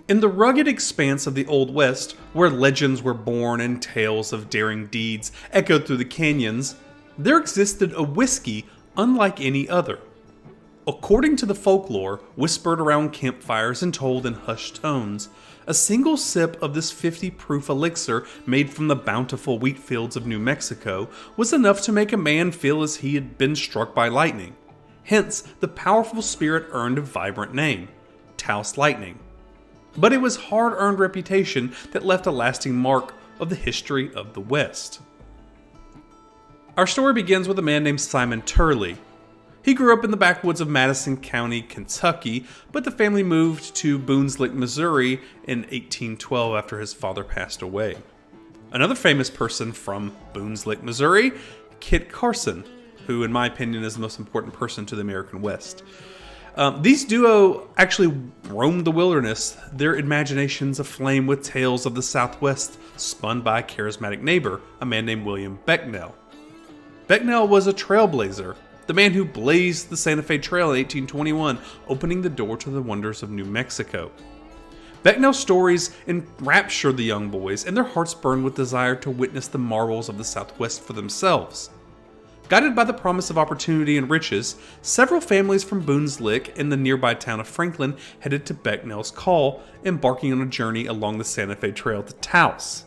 In the rugged expanse of the Old West, where legends were born and tales of daring deeds echoed through the canyons, there existed a whiskey unlike any other. According to the folklore, whispered around campfires and told in hushed tones, a single sip of this 50-proof elixir made from the bountiful wheat fields of New Mexico was enough to make a man feel as he had been struck by lightning. Hence, the powerful spirit earned a vibrant name, Taos Lightning. But it was hard-earned reputation that left a lasting mark of the history of the West. Our story begins with a man named Simon Turley. He grew up in the backwoods of Madison County, Kentucky, but the family moved to Boone's Lick, Missouri in 1812 after his father passed away. Another famous person from Boone's Lick, Missouri, Kit Carson, who in my opinion is the most important person to the American West. These duo actually roamed the wilderness, their imaginations aflame with tales of the Southwest spun by a charismatic neighbor, a man named William Becknell. Becknell was a trailblazer, the man who blazed the Santa Fe Trail in 1821, opening the door to the wonders of New Mexico. Becknell's stories enraptured the young boys, and their hearts burned with desire to witness the marvels of the Southwest for themselves. Guided by the promise of opportunity and riches, several families from Boone's Lick and the nearby town of Franklin headed to Becknell's call, embarking on a journey along the Santa Fe Trail to Taos.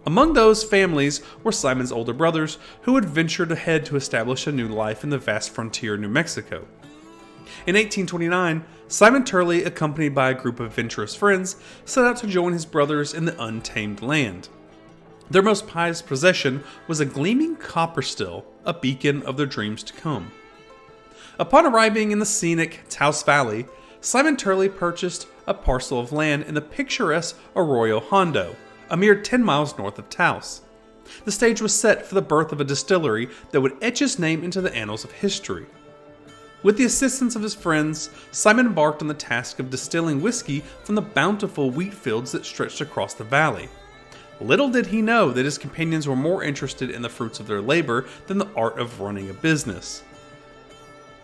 Among those families were Simon's older brothers, who had ventured ahead to establish a new life in the vast frontier of New Mexico. In 1829, Simon Turley, accompanied by a group of adventurous friends, set out to join his brothers in the Untamed land. Their most prized possession was a gleaming copper still, a beacon of their dreams to come. Upon arriving in the scenic Taos Valley, Simon Turley purchased a parcel of land in the picturesque Arroyo Hondo, a mere 10 miles north of Taos. The stage was set for the birth of a distillery that would etch his name into the annals of history. With the assistance of his friends, Simon embarked on the task of distilling whiskey from the bountiful wheat fields that stretched across the valley. Little did he know that his companions were more interested in the fruits of their labor than the art of running a business.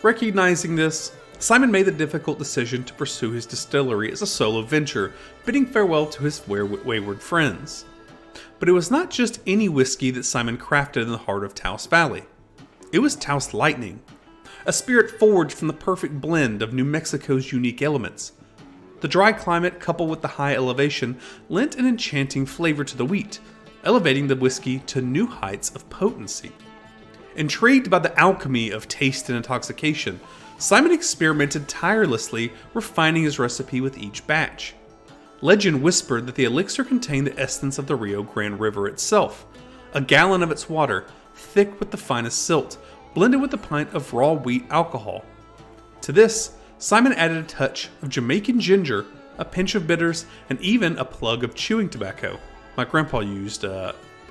Recognizing this, Simon made the difficult decision to pursue his distillery as a solo venture, bidding farewell to his wayward friends. But it was not just any whiskey that Simon crafted in the heart of Taos Valley. It was Taos Lightning, a spirit forged from the perfect blend of New Mexico's unique elements. The dry climate, coupled with the high elevation, lent an enchanting flavor to the wheat, elevating the whiskey to new heights of potency. Intrigued by the alchemy of taste and intoxication, Simon experimented tirelessly, refining his recipe with each batch. Legend whispered that the elixir contained the essence of the Rio Grande River itself, a gallon of its water, thick with the finest silt, blended with a pint of raw wheat alcohol. To this, Simon added a touch of Jamaican ginger, a pinch of bitters, and even a plug of chewing tobacco. My grandpa used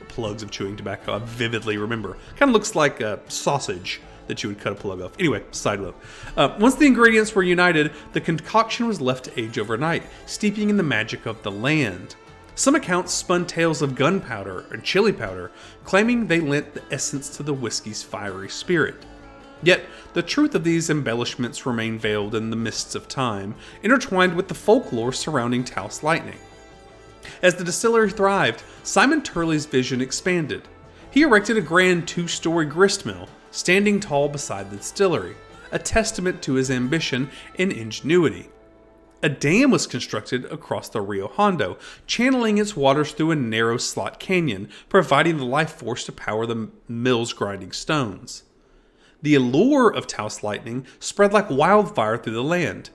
plugs of chewing tobacco, I vividly remember. Kind of looks like a sausage that you would cut a plug off. Anyway, side note. Once the ingredients were united, the concoction was left to age overnight, steeping in the magic of the land. Some accounts spun tales of gunpowder and chili powder, claiming they lent the essence to the whiskey's fiery spirit. Yet, the truth of these embellishments remained veiled in the mists of time, intertwined with the folklore surrounding Taos Lightning. As the distillery thrived, Simon Turley's vision expanded. He erected a grand 2-story gristmill, standing tall beside the distillery, a testament to his ambition and ingenuity. A dam was constructed across the Rio Hondo, channeling its waters through a narrow slot canyon, providing the life force to power the mill's grinding stones. The allure of Taos Lightning spread like wildfire through the land.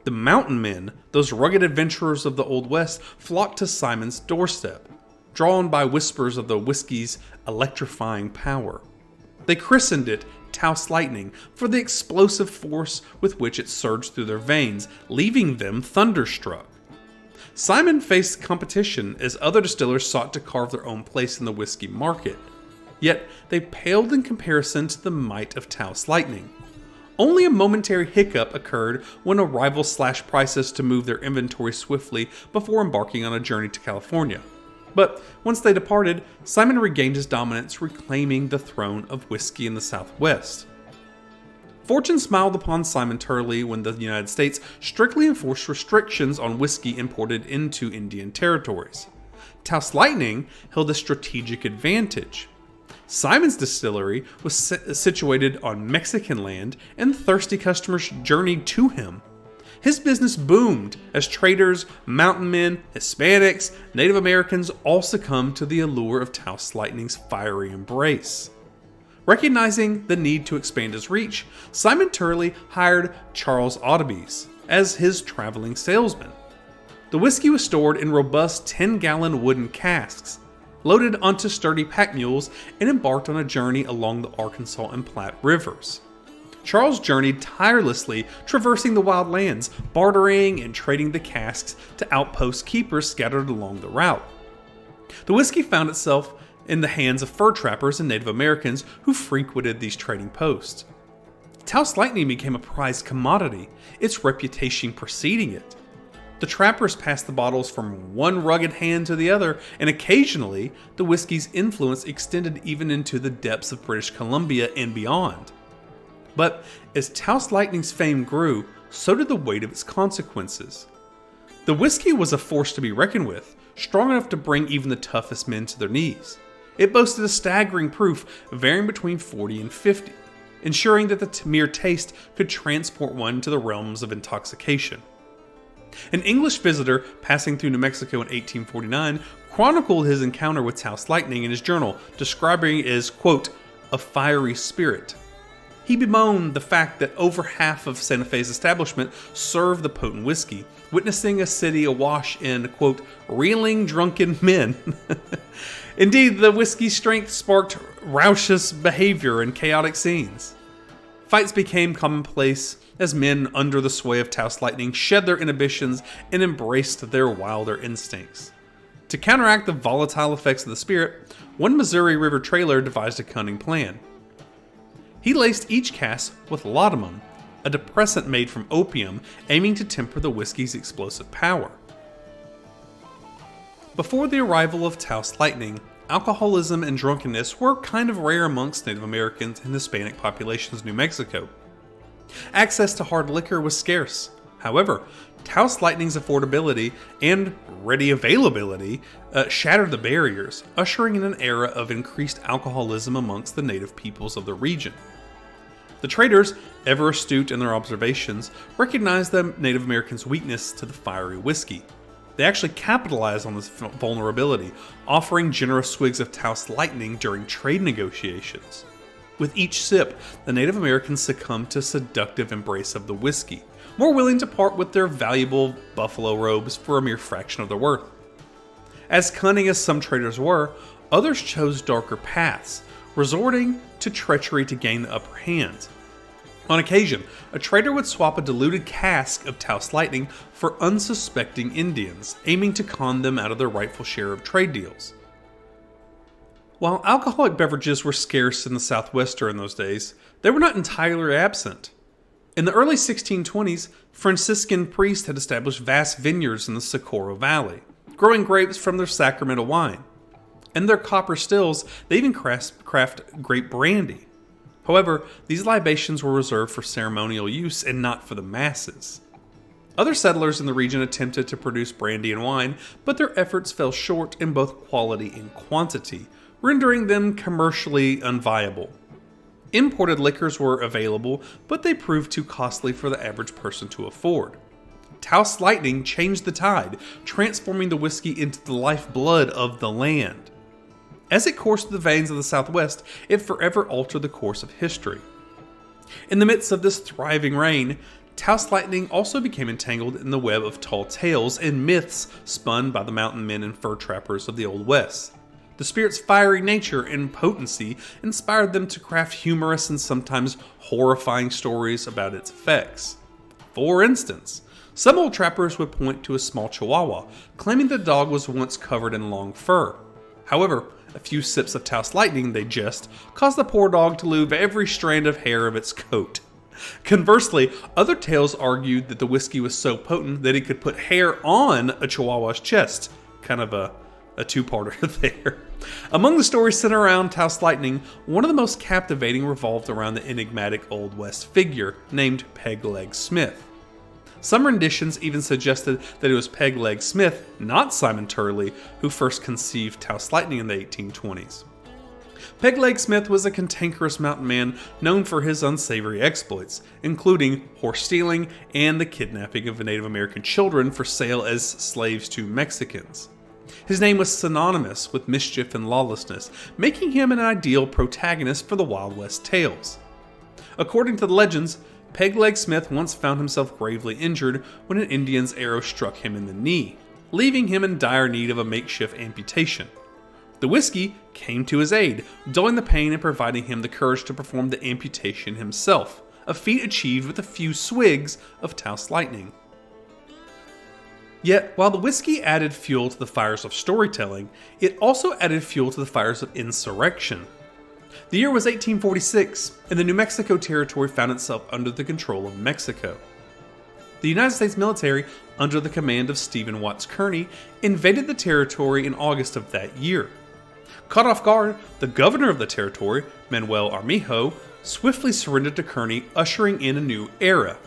The mountain men, those rugged adventurers of the Old West, flocked to Simon's doorstep, drawn by whispers of the whiskey's electrifying power. They christened it Taos Lightning for the explosive force with which it surged through their veins, leaving them thunderstruck. Simon faced competition as other distillers sought to carve their own place in the whiskey market. Yet they paled in comparison to the might of Taos Lightning. Only a momentary hiccup occurred when a rival slashed prices to move their inventory swiftly before embarking on a journey to California. But once they departed, Simon regained his dominance, reclaiming the throne of whiskey in the Southwest. Fortune smiled upon Simon Turley when the United States strictly enforced restrictions on whiskey imported into Indian territories. Taos Lightning held a strategic advantage. Simon's distillery was situated on Mexican land, and thirsty customers journeyed to him. His business boomed as traders, mountain men, Hispanics, Native Americans all succumbed to the allure of Taos Lightning's fiery embrace. Recognizing the need to expand his reach, Simon Turley hired Charles Audebys as his traveling salesman. The whiskey was stored in robust 10-gallon wooden casks, loaded onto sturdy pack mules, and embarked on a journey along the Arkansas and Platte rivers. Charles journeyed tirelessly, traversing the wild lands, bartering and trading the casks to outpost keepers scattered along the route. The whiskey found itself in the hands of fur trappers and Native Americans who frequented these trading posts. Taos Lightning became a prized commodity, its reputation preceding it. The trappers passed the bottles from one rugged hand to the other, and occasionally the whiskey's influence extended even into the depths of British Columbia and beyond. But as Taos Lightning's fame grew, so did the weight of its consequences. The whiskey was a force to be reckoned with, strong enough to bring even the toughest men to their knees. It boasted a staggering proof varying between 40 and 50, ensuring that the mere taste could transport one to the realms of intoxication. An English visitor passing through New Mexico in 1849 chronicled his encounter with Taos Lightning in his journal, describing it as, quote, a fiery spirit. He bemoaned the fact that over half of Santa Fe's establishment served the potent whiskey, witnessing a city awash in, quote, reeling drunken men. Indeed, the whiskey's strength sparked raucous behavior and chaotic scenes. Fights became commonplace as men under the sway of Taos Lightning shed their inhibitions and embraced their wilder instincts. To counteract the volatile effects of the spirit, one Missouri River trailer devised a cunning plan. He laced each cask with laudanum, a depressant made from opium, aiming to temper the whiskey's explosive power. Before the arrival of Taos Lightning, alcoholism and drunkenness were kind of rare amongst Native Americans and Hispanic populations in New Mexico. Access to hard liquor was scarce. However, Taos Lightning's affordability and ready availability shattered the barriers, ushering in an era of increased alcoholism amongst the native peoples of the region. The traders, ever astute in their observations, recognized the Native Americans' weakness to the fiery whiskey. They actually capitalized on this vulnerability, offering generous swigs of Taos Lightning during trade negotiations. With each sip, the Native Americans succumbed to seductive embrace of the whiskey, more willing to part with their valuable buffalo robes for a mere fraction of their worth. As cunning as some traders were, others chose darker paths, resorting to treachery to gain the upper hand. On occasion, a trader would swap a diluted cask of Taos Lightning for unsuspecting Indians, aiming to con them out of their rightful share of trade deals. While alcoholic beverages were scarce in the Southwest during those days, they were not entirely absent. In the early 1620s, Franciscan priests had established vast vineyards in the Socorro Valley, growing grapes from their sacramental wine. In their copper stills, they even craft grape brandy. However, these libations were reserved for ceremonial use and not for the masses. Other settlers in the region attempted to produce brandy and wine, but their efforts fell short in both quality and quantity, rendering them commercially unviable. Imported liquors were available, but they proved too costly for the average person to afford. Taos Lightning changed the tide, transforming the whiskey into the lifeblood of the land. As it coursed through the veins of the Southwest, it forever altered the course of history. In the midst of this thriving reign, Taos Lightning also became entangled in the web of tall tales and myths spun by the mountain men and fur trappers of the Old West. The spirit's fiery nature and potency inspired them to craft humorous and sometimes horrifying stories about its effects. For instance, some old trappers would point to a small chihuahua, claiming the dog was once covered in long fur. However, a few sips of Taos Lightning, they jest, caused the poor dog to lose every strand of hair of its coat. Conversely, other tales argued that the whiskey was so potent that it could put hair on a chihuahua's chest. Kind of a a two-parter there. Among the stories centered around Taos Lightning, one of the most captivating revolved around the enigmatic Old West figure named Peg-Leg Smith. Some renditions even suggested that it was Peg-Leg Smith, not Simon Turley, who first conceived Taos Lightning in the 1820s. Peg-Leg Smith was a cantankerous mountain man known for his unsavory exploits, including horse stealing and the kidnapping of Native American children for sale as slaves to Mexicans. His name was synonymous with mischief and lawlessness, making him an ideal protagonist for the Wild West tales. According to the legends, Peg-Leg Smith once found himself gravely injured when an Indian's arrow struck him in the knee, leaving him in dire need of a makeshift amputation. The whiskey came to his aid, dulling the pain and providing him the courage to perform the amputation himself, a feat achieved with a few swigs of Taos Lightning. Yet, while the whiskey added fuel to the fires of storytelling, it also added fuel to the fires of insurrection. The year was 1846, and the New Mexico Territory found itself under the control of Mexico. The United States military, under the command of Stephen Watts Kearny, invaded the territory in August of that year. Caught off guard, the governor of the territory, Manuel Armijo, swiftly surrendered to Kearny, ushering in a new era.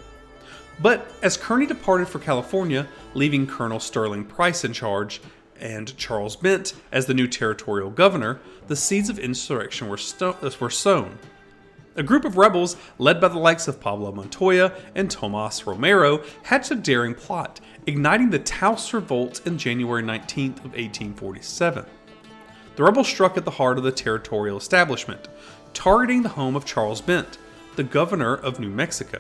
But as Kearny departed for California, leaving Colonel Sterling Price in charge and Charles Bent as the new territorial governor, the seeds of insurrection were sown. A group of rebels, led by the likes of Pablo Montoya and Tomas Romero, hatched a daring plot, igniting the Taos Revolt on January 19th of 1847. The rebels struck at the heart of the territorial establishment, targeting the home of Charles Bent, the governor of New Mexico.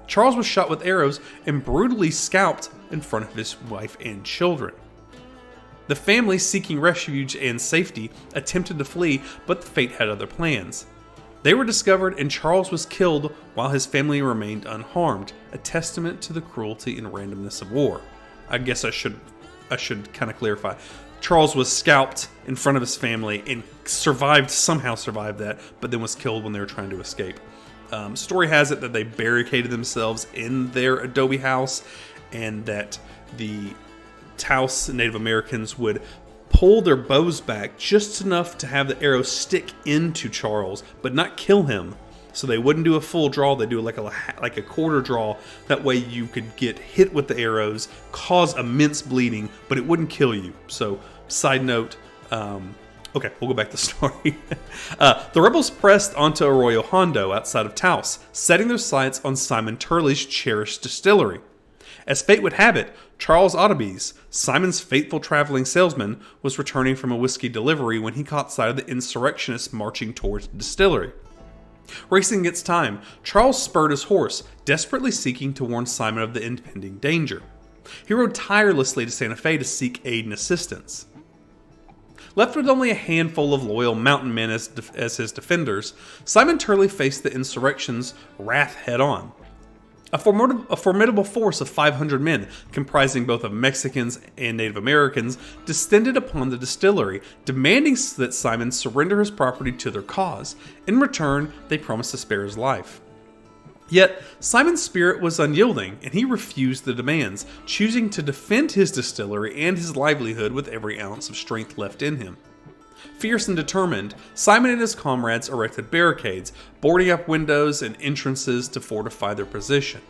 Charles was shot with arrows and brutally scalped in front of his wife and children. The family, seeking refuge and safety, attempted to flee, but the fate had other plans. They were discovered and Charles was killed while his family remained unharmed, a testament to the cruelty and randomness of war. I guess I should kind of clarify. Charles was scalped in front of his family and somehow survived that, but then was killed when they were trying to escape. Story has it that they barricaded themselves in their adobe house and that the Taos Native Americans would pull their bows back just enough to have the arrow stick into Charles, but not kill him. So they wouldn't do a full draw, they do like a quarter draw. That way you could get hit with the arrows, cause immense bleeding, but it wouldn't kill you. So, side note, okay, we'll go back to the story. The rebels pressed onto Arroyo Hondo outside of Taos, setting their sights on Simon Turley's cherished distillery. As fate would have it, Charles Otterbees, Simon's faithful traveling salesman, was returning from a whiskey delivery when he caught sight of the insurrectionists marching towards the distillery. Racing against time, Charles spurred his horse, desperately seeking to warn Simon of the impending danger. He rode tirelessly to Santa Fe to seek aid and assistance. Left with only a handful of loyal mountain men as his defenders, Simon Turley faced the insurrection's wrath head-on. A formidable force of 500 men, comprising both of Mexicans and Native Americans, descended upon the distillery, demanding that Simon surrender his property to their cause. In return, they promised to spare his life. Yet, Simon's spirit was unyielding, and he refused the demands, choosing to defend his distillery and his livelihood with every ounce of strength left in him. Fierce and determined, Simon and his comrades erected barricades, boarding up windows and entrances to fortify their position.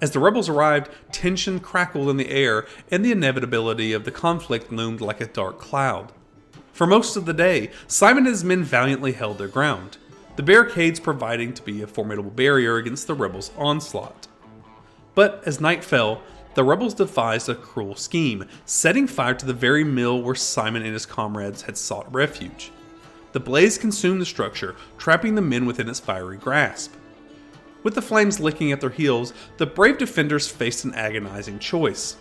As the rebels arrived, tension crackled in the air, and the inevitability of the conflict loomed like a dark cloud. For most of the day, Simon and his men valiantly held their ground, the barricades proving to be a formidable barrier against the rebels' onslaught. But as night fell, the rebels devised a cruel scheme, setting fire to the very mill where Simon and his comrades had sought refuge. The blaze consumed the structure, trapping the men within its fiery grasp. With the flames licking at their heels, the brave defenders faced an agonizing choice: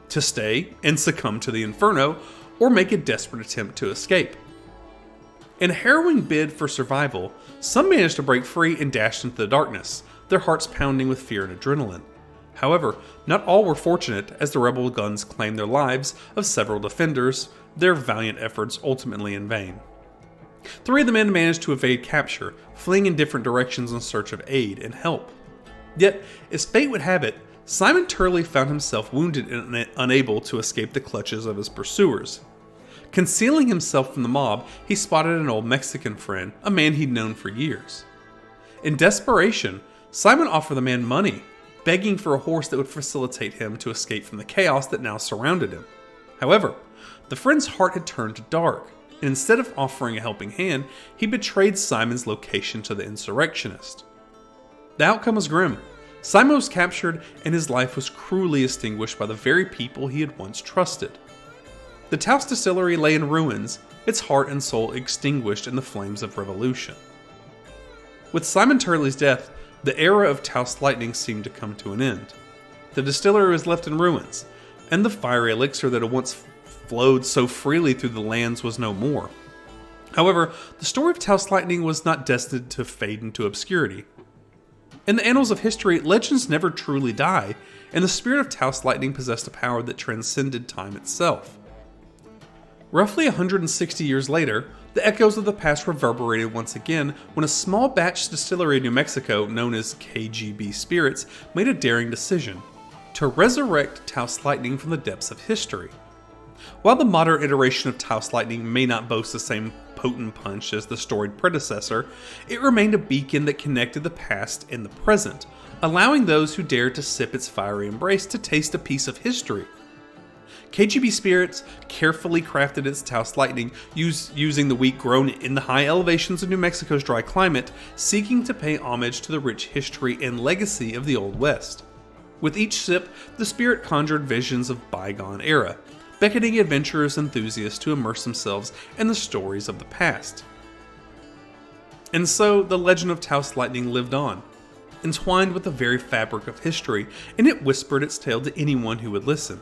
to stay and succumb to the inferno, or make a desperate attempt to escape. In a harrowing bid for survival, some managed to break free and dash into the darkness, their hearts pounding with fear and adrenaline. However, not all were fortunate, as the rebel guns claimed their lives of several defenders, their valiant efforts ultimately in vain. 3 of the men managed to evade capture, fleeing in different directions in search of aid and help. Yet, as fate would have it, Simon Turley found himself wounded and unable to escape the clutches of his pursuers. Concealing himself from the mob, he spotted an old Mexican friend, a man he'd known for years. In desperation, Simon offered the man money, begging for a horse that would facilitate him to escape from the chaos that now surrounded him. However, the friend's heart had turned to dark, and instead of offering a helping hand, he betrayed Simon's location to the insurrectionist. The outcome was grim. Simon was captured, and his life was cruelly extinguished by the very people he had once trusted. The Taos distillery lay in ruins, its heart and soul extinguished in the flames of revolution. With Simon Turley's death, the era of Taos Lightning seemed to come to an end. The distillery was left in ruins, and the fiery elixir that had once flowed so freely through the lands was no more. However, the story of Taos Lightning was not destined to fade into obscurity. In the annals of history, legends never truly die, and the spirit of Taos Lightning possessed a power that transcended time itself. Roughly 160 years later, the echoes of the past reverberated once again when a small batch distillery in New Mexico, known as KGB Spirits, made a daring decision: to resurrect Taos Lightning from the depths of history. While the modern iteration of Taos Lightning may not boast the same potent punch as the storied predecessor, it remained a beacon that connected the past and the present, allowing those who dared to sip its fiery embrace to taste a piece of history. KGB Spirits carefully crafted its Taos Lightning using the wheat grown in the high elevations of New Mexico's dry climate, seeking to pay homage to the rich history and legacy of the Old West. With each sip, the spirit conjured visions of bygone era, beckoning adventurous enthusiasts to immerse themselves in the stories of the past. And so, the legend of Taos Lightning lived on, entwined with the very fabric of history, and it whispered its tale to anyone who would listen.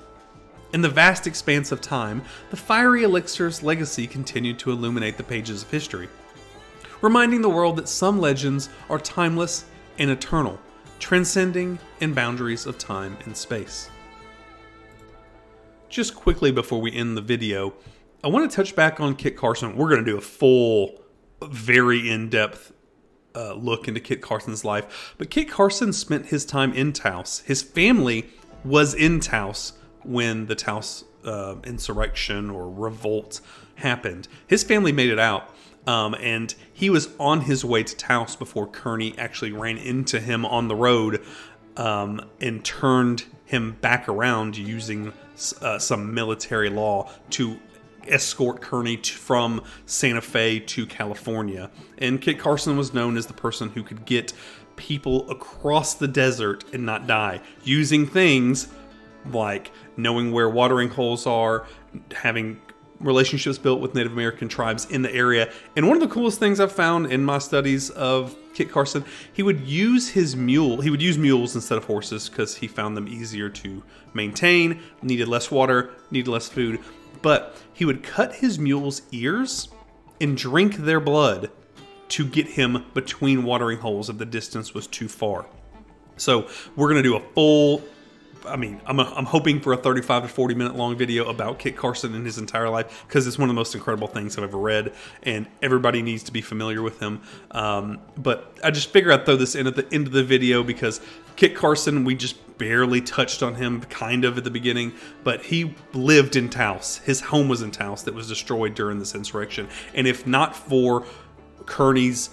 In the vast expanse of time, the fiery elixir's legacy continued to illuminate the pages of history, reminding the world that some legends are timeless and eternal, transcending in boundaries of time and space. Just quickly before we end the video, I want to touch back on Kit Carson. We're going to do a full, very in-depth look into Kit Carson's life. But Kit Carson spent his time in Taos. His family was in Taos when the Taos insurrection or revolt happened. His family made it out, and he was on his way to Taos before Kearney actually ran into him on the road and turned him back around using some military law to escort Kearney from Santa Fe to California. And Kit Carson was known as the person who could get people across the desert and not die, using things like knowing where watering holes are, having relationships built with Native American tribes in the area. And one of the coolest things I've found in my studies of Kit Carson, he would use mules instead of horses because he found them easier to maintain, needed less water, needed less food. But he would cut his mules' ears and drink their blood to get him between watering holes if the distance was too far. So we're going to do a full, I'm hoping for a 35 to 40 minute long video about Kit Carson and his entire life, because it's one of the most incredible things I've ever read, and everybody needs to be familiar with him. But I just figured I'd throw this in at the end of the video because Kit Carson, we just barely touched on him kind of at the beginning, but he lived in Taos. His home was in Taos that was destroyed during this insurrection. And if not for Kearney's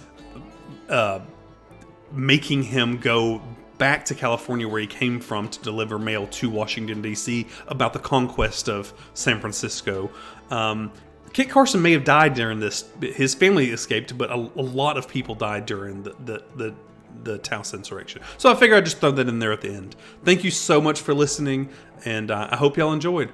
making him go back to California where he came from to deliver mail to Washington, D.C. about the conquest of San Francisco, Kit Carson may have died during this. His family escaped, but a lot of people died during the Taos insurrection. So I figured I'd just throw that in there at the end. Thank you so much for listening, and I hope y'all enjoyed.